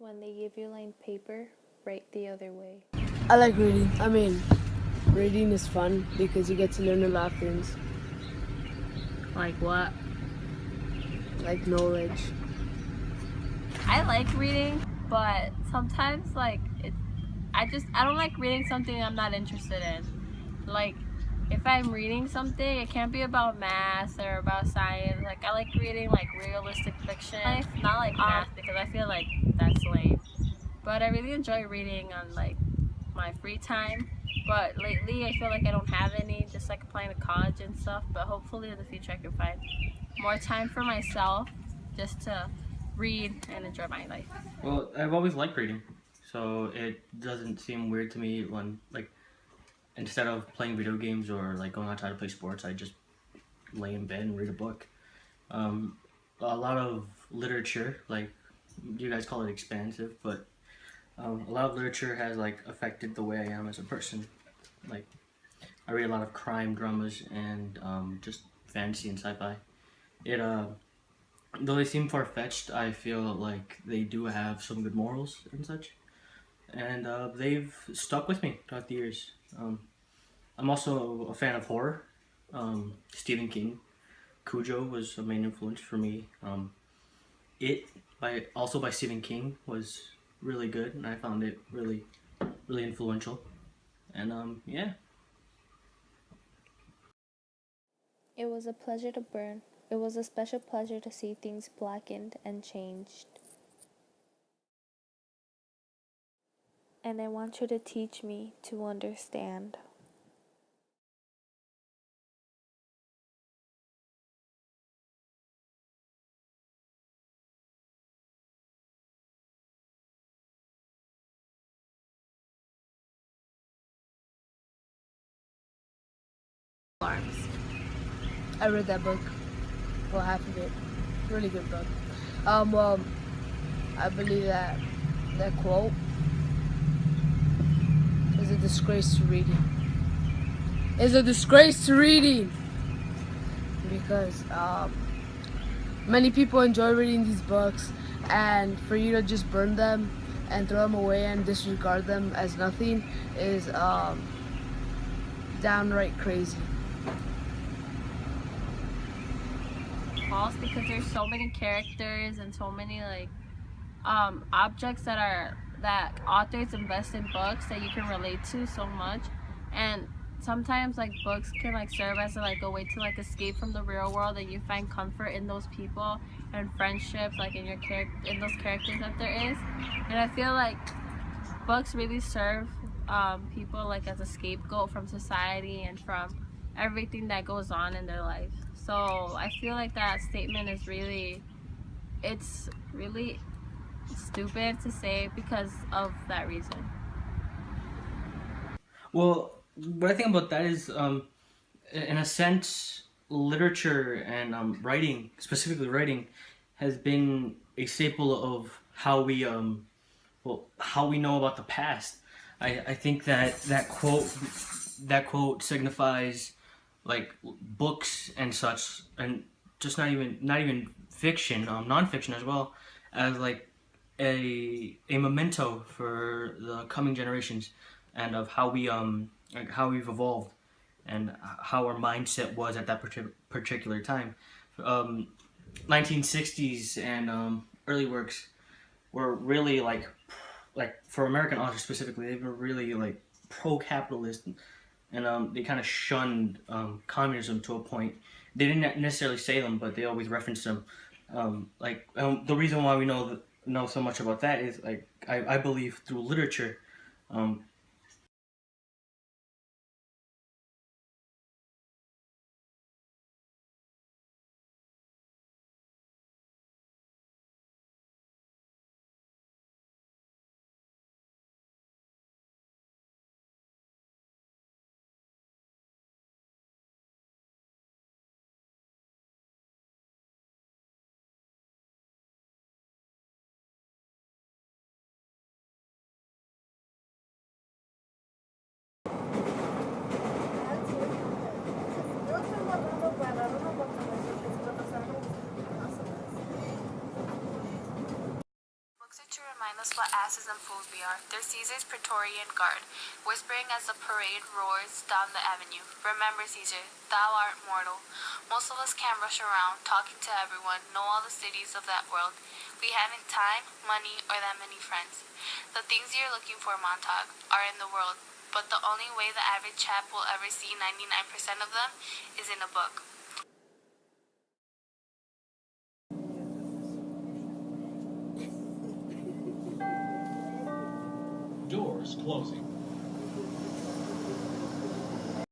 When they give you lined paper, write the other way. I like reading. Reading is fun because you get to learn a lot of things, Like what? like knowledge. I like reading, but sometimes I don't like reading something I'm not interested in. Like if I'm reading something, it can't be about math or about science. Like I like reading like realistic fiction, not like math because I feel like that's lame. But I really enjoy reading on like my free time. But lately, I feel like I don't have any, just like applying to college and stuff. But hopefully, in the future, I can find more time for myself just to read and enjoy my life. Well, I've always liked reading, so it doesn't seem weird to me when, like, instead of playing video games or like going outside to play sports, I just lay in bed and read a book. Um, a lot of literature, like you guys call it expansive, but a lot of literature has like affected the way I am as a person. Like, I read a lot of crime dramas and just fantasy and sci-fi. It though they seem far fetched, I feel like they do have some good morals and such, and they've stuck with me throughout the years. I'm also a fan of horror. Stephen King, Cujo was a main influence for me. It by Stephen King was really good, and I found it really influential. And yeah. It was a pleasure to burn. It was a special pleasure to see things blackened and changed. And I want you to teach me to understand. Alarms. I read that book, well, half of it. Really good book. Well, I believe that that quote is a disgrace to reading. Is a disgrace to reading because many people enjoy reading these books, and for you to just burn them and throw them away and disregard them as nothing is downright crazy. False because there's so many characters and so many like objects that authors invest in books that you can relate to so much, and sometimes like books can like serve as like a way to like escape from the real world, and you find comfort in those people and friendships like in those characters that there is. And I feel like books really serve people like as a scapegoat from society and from everything that goes on in their life. So I feel like that statement is it's really stupid to say because of that reason. Well, what I think about that is, in a sense, literature and writing, specifically writing, has been a staple of how how we know about the past. I think that that quote signifies like books and such, and just not even fiction, nonfiction as well, as like a memento for the coming generations, and of how like how we've evolved, and how our mindset was at that particular time. Um, 1960s and early works were really like for American authors specifically, they were really like pro-capitalist, and they kind of shunned communism to a point. They didn't necessarily say them, but they always referenced them. The reason why we know so much about that is like I believe through literature. Um, remind us what asses and fools we are. They're Caesar's Praetorian Guard, whispering as the parade roars down the avenue. Remember, Caesar, thou art mortal. Most of us can't rush around, talking to everyone, know all the cities of that world. We haven't time, money, or that many friends. The things you're looking for, Montauk, are in the world, but the only way the average chap will ever see 99% of them is in a book. Doors closing.